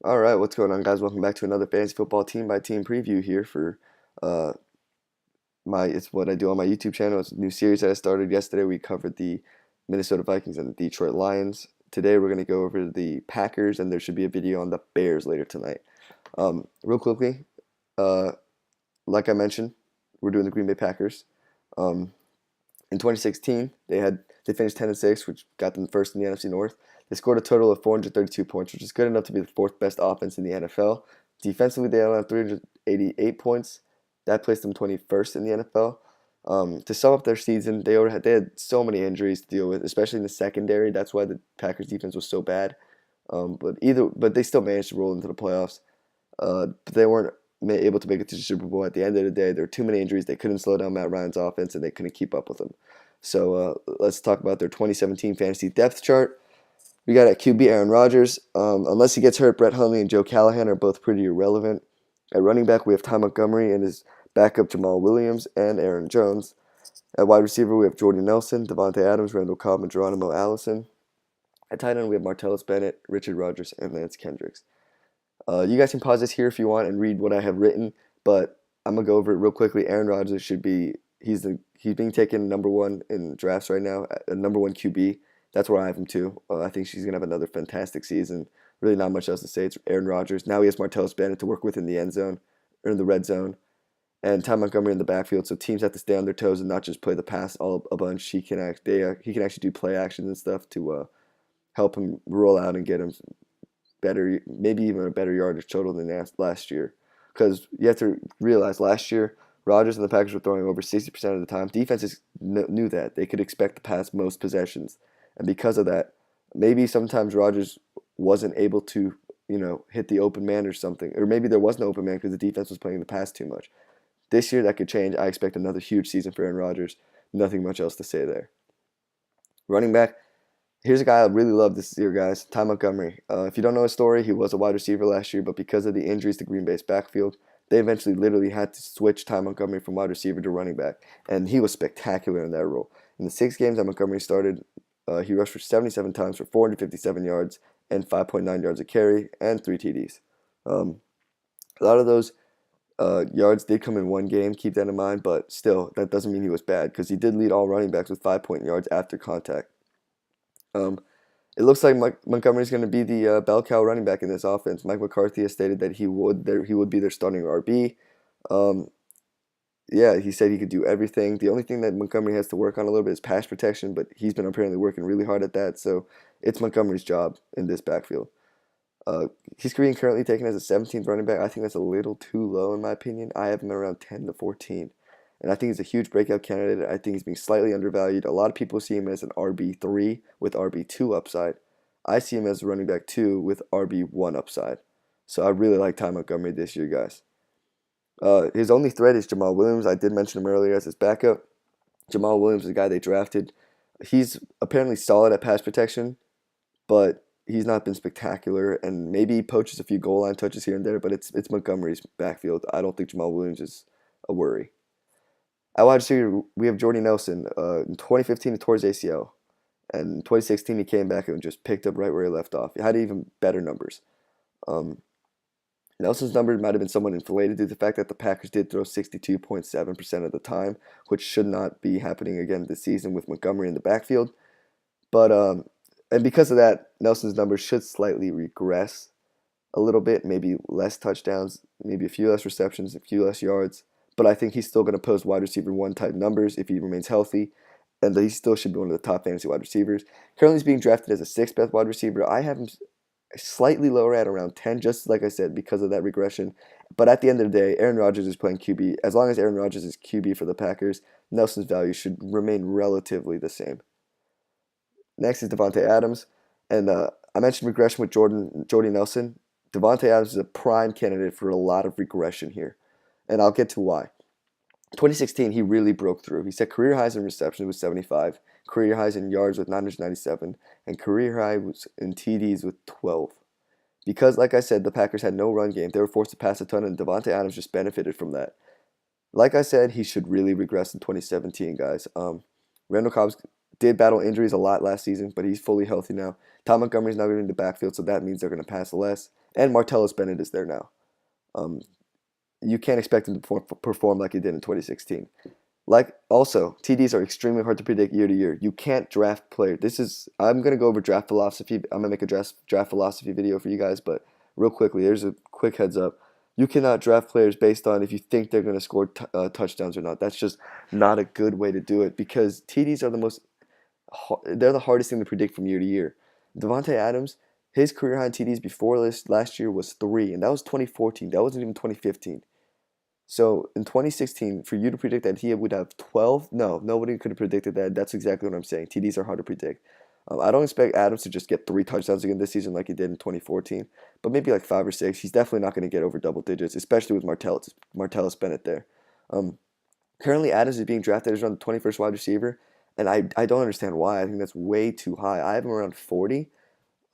All right, what's going on, guys? Welcome back to another fantasy football team by team preview here for uh it's what I do on my YouTube channel. It's a new series that I started yesterday. We covered the Minnesota Vikings and the Detroit Lions. Today we're going to go over the Packers, and there should be a video on the Bears later tonight. Real quickly, uh, like I mentioned, we're doing the Green Bay Packers. Um, in 2016, they finished 10-6, which got them first in the NFC North. They scored a total of 432 points, which is good enough to be the fourth best offense in the NFL. Defensively, they allowed 388 points. That placed them 21st in the NFL. To sum up their season, they had so many injuries to deal with, especially in the secondary. That's why the Packers defense was so bad. But they still managed to roll into the playoffs. But they weren't able to make it to the Super Bowl. At the end of the day, there were too many injuries. They couldn't slow down Matt Ryan's offense, and they couldn't keep up with him. So let's talk about their 2017 fantasy depth chart. We got at QB Aaron Rodgers. Unless he gets hurt, Brett Hundley and Joe Callahan are both pretty irrelevant. At running back, we have Ty Montgomery and his backup Jamal Williams and Aaron Jones. At wide receiver, we have Jordy Nelson, Davante Adams, Randall Cobb, and Geronimo Allison. At tight end, we have Martellus Bennett, Richard Rodgers, and Lance Kendricks. You guys can pause this here if you want and read what I have written, but I'm gonna go over it real quickly. Aaron Rodgers he's being taken number one in drafts right now, number one QB. That's where I have him too. I think she's gonna have another fantastic season. Really, not much else to say. It's Aaron Rodgers. Now he has Martellus Bennett to work with in the end zone or in the red zone, and Ty Montgomery in the backfield. So teams have to stay on their toes and not just play the pass all a bunch. He can actually do play actions and stuff to help him roll out and get him better, maybe even a better yardage total than last year. Because you have to realize last year, Rodgers and the Packers were throwing over 60% of the time. Defenses knew that. They could expect to pass most possessions. And because of that, maybe sometimes Rodgers wasn't able to, hit the open man or something. Or maybe there was no open man because the defense was playing the pass too much. This year, that could change. I expect another huge season for Aaron Rodgers. Nothing much else to say there. Running back, here's a guy I really love this year, guys. Ty Montgomery. If you don't know his story, he was a wide receiver last year, but because of the injuries to Green Bay's backfield, they eventually literally had to switch Ty Montgomery from wide receiver to running back, and he was spectacular in that role. In the 6 games that Montgomery started, he rushed for 77 times for 457 yards and 5.9 yards a carry and 3 TDs. A lot of those yards did come in one game, keep that in mind, but still, that doesn't mean he was bad because he did lead all running backs with 5-point yards after contact. Um, it looks like Montgomery's going to be the bell cow running back in this offense. Mike McCarthy has stated that he would be their starting RB. Um, yeah, he said he could do everything. The only thing that Montgomery has to work on a little bit is pass protection, but he's been apparently working really hard at that. So it's Montgomery's job in this backfield. He's being currently taken as a 17th running back. I think that's a little too low in my opinion. I have him around 10 to 14. And I think he's a huge breakout candidate. I think he's being slightly undervalued. A lot of people see him as an RB3 with RB2 upside. I see him as a running back 2 with RB1 upside. So I really like Ty Montgomery this year, guys. His only threat is Jamal Williams. I did mention him earlier as his backup. Jamal Williams is the guy they drafted. He's apparently solid at pass protection, but he's not been spectacular. And maybe he poaches a few goal line touches here and there, but it's Montgomery's backfield. I don't think Jamal Williams is a worry. At wide receiver, we have Jordy Nelson. In 2015, he tore his ACL. And in 2016, he came back and just picked up right where he left off. He had even better numbers. Um, Nelson's numbers might have been somewhat inflated due to the fact that the Packers did throw 62.7% of the time, which should not be happening again this season with Montgomery in the backfield. But and because of that, Nelson's numbers should slightly regress a little bit, maybe less touchdowns, maybe a few less receptions, a few less yards. But I think he's still going to post wide receiver 1 type numbers if he remains healthy, and he still should be one of the top fantasy wide receivers. Currently, he's being drafted as a 6th best wide receiver. I have him slightly lower at around 10, just like I said, because of that regression. But at the end of the day, Aaron Rodgers is playing QB. As long as Aaron Rodgers is QB for the Packers, Nelson's value should remain relatively the same. Next is Davante Adams. And I mentioned regression with Jordy Nelson. Davante Adams is a prime candidate for a lot of regression here. And I'll get to why. 2016, he really broke through. He set career highs in receptions with 75, career highs in yards with 997, and career highs in TDs with 12. Because, like I said, the Packers had no run game, they were forced to pass a ton, and Davante Adams just benefited from that. Like I said, he should really regress in 2017, guys. Randall Cobb did battle injuries a lot last season, but he's fully healthy now. Ty Montgomery's not going to be in the backfield, so that means they're going to pass less. and Martellus Bennett is there now. Um, you can't expect him to perform like he did in 2016. Like also, TDs are extremely hard to predict year to year. You can't draft players. I'm gonna go over draft philosophy. I'm gonna make a draft philosophy video for you guys, but real quickly, there's a quick heads up. You cannot draft players based on if you think they're gonna score touchdowns or not. That's just not a good way to do it because TDs are they're the hardest thing to predict from year to year. Davante Adams, his career high in TDs before last year was 3, and that was 2014. That wasn't even 2015. So in 2016, for you to predict that he would have 12, no, nobody could have predicted that. That's exactly what I'm saying. TDs are hard to predict. I don't expect Adams to just get 3 touchdowns again this season like he did in 2014, but maybe like 5 or 6. He's definitely not going to get over double digits, especially with Martellus Bennett there. Um, Currently, Adams is being drafted as around the 21st wide receiver, and I don't understand why. I think that's way too high. I have him around 40.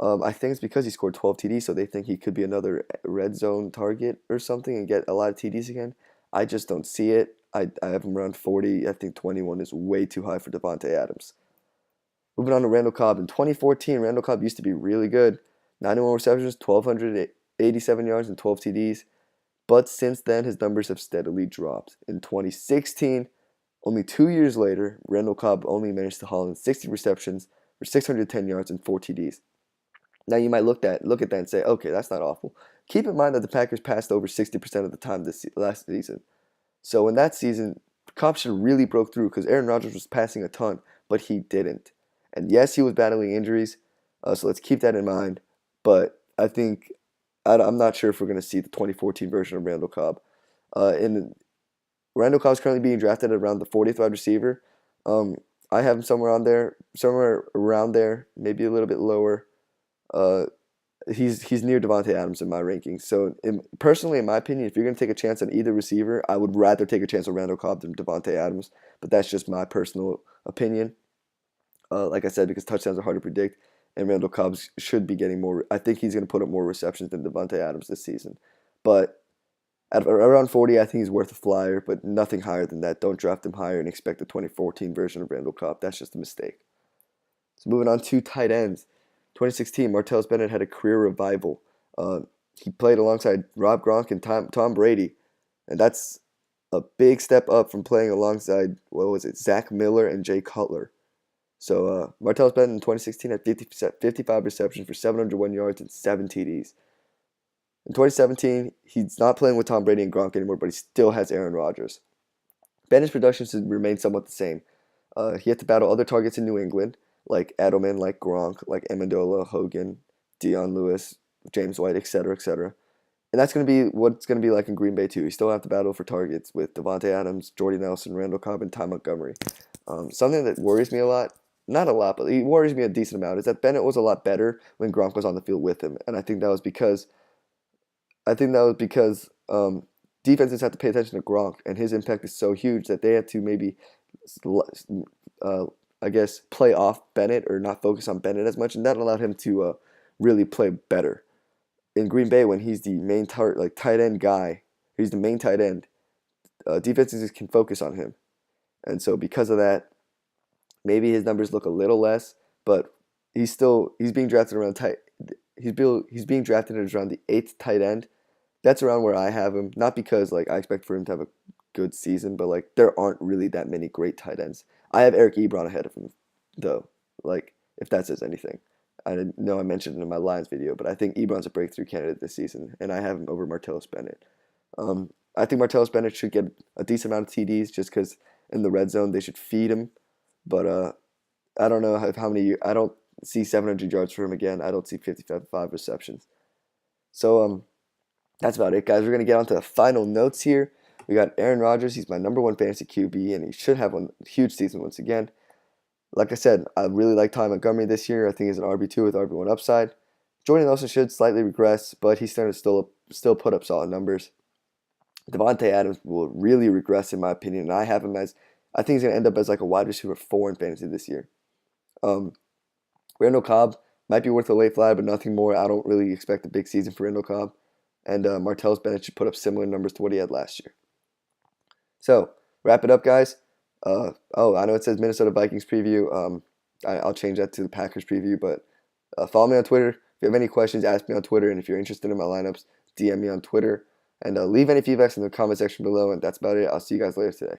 I think it's because he scored 12 TDs, so they think he could be another red zone target or something and get a lot of TDs again. I just don't see it. I have him around 40. I think 21 is way too high for Davante Adams. Moving on to Randall Cobb. In 2014, Randall Cobb used to be really good. 91 receptions, 1,287 yards, and 12 TDs. But since then, his numbers have steadily dropped. In 2016, only 2 years later, Randall Cobb only managed to haul in 60 receptions for 610 yards and 4 TDs. Now you might look at that and say, okay, that's not awful. Keep in mind that the Packers passed over 60% of the time last season. So in that season, Cobb should really broke through because Aaron Rodgers was passing a ton, but he didn't. And yes, he was battling injuries, so let's keep that in mind. But I'm not sure if we're going to see the 2014 version of Randall Cobb. Randall Cobb is currently being drafted at around the 40th wide receiver. I have him somewhere around there, maybe a little bit lower. He's near Davante Adams in my rankings. So personally, in my opinion, if you're going to take a chance on either receiver, I would rather take a chance on Randall Cobb than Davante Adams. But that's just my personal opinion. Like I said, because touchdowns are hard to predict, and Randall Cobb should be getting more. I think he's going to put up more receptions than Davante Adams this season. But at around 40, I think he's worth a flyer, but nothing higher than that. Don't draft him higher and expect the 2014 version of Randall Cobb. That's just a mistake. So moving on to tight ends. 2016, Martellus Bennett had a career revival. He played alongside Rob Gronk and Tom Brady, and that's a big step up from playing alongside, Zach Miller and Jay Cutler. So Martellus Bennett in 2016 had 55 receptions for 701 yards and 7 TDs. In 2017, he's not playing with Tom Brady and Gronk anymore, but he still has Aaron Rodgers. Bennett's production should remain somewhat the same. He had to battle other targets in New England, like Edelman, like Gronk, like Amendola, Hogan, Dion Lewis, James White, etc., etc. And that's going to be what it's going to be like in Green Bay, too. You still have to battle for targets with Davante Adams, Jordy Nelson, Randall Cobb, and Ty Montgomery. Something that worries me a lot, not a lot, but it worries me a decent amount, is that Bennett was a lot better when Gronk was on the field with him. And I think that was because defenses have to pay attention to Gronk, and his impact is so huge that they had to maybe, play off Bennett or not focus on Bennett as much, and that allowed him to really play better. In Green Bay, when he's the main tight end guy, he's the main tight end, defenses can focus on him. And so because of that, maybe his numbers look a little less, but he's being drafted around he's being drafted as around the 8th tight end. That's around where I have him. Not because I expect for him to have a good season, but there aren't really that many great tight ends. I have Eric Ebron ahead of him, though. If that says anything. I know I mentioned it in my Lions video, but I think Ebron's a breakthrough candidate this season, and I have him over Martellus Bennett. I think Martellus Bennett should get a decent amount of TDs just because in the red zone they should feed him. But I don't know how many. I don't see 700 yards for him again. I don't see 55 receptions. So that's about it, guys. We're gonna get on to the final notes here. We got Aaron Rodgers. He's my #1 fantasy QB, and he should have a huge season once again. Like I said, I really like Ty Montgomery this year. I think he's an RB2 with RB1 upside. Jordy Nelson should slightly regress, but he's starting to still put up solid numbers. Davante Adams will really regress in my opinion, and I have him I think he's going to end up as a wide receiver 4 in fantasy this year. Randall Cobb might be worth a late flyer, but nothing more. I don't really expect a big season for Randall Cobb. And Martellus Bennett should put up similar numbers to what he had last year. So, wrap it up, guys. I know it says Minnesota Vikings preview. I'll change that to the Packers preview, but follow me on Twitter. you have any questions, ask me on Twitter. And if you're interested in my lineups, DM me on Twitter. And leave any feedbacks in the comment section below. And that's about it. I'll see you guys later today.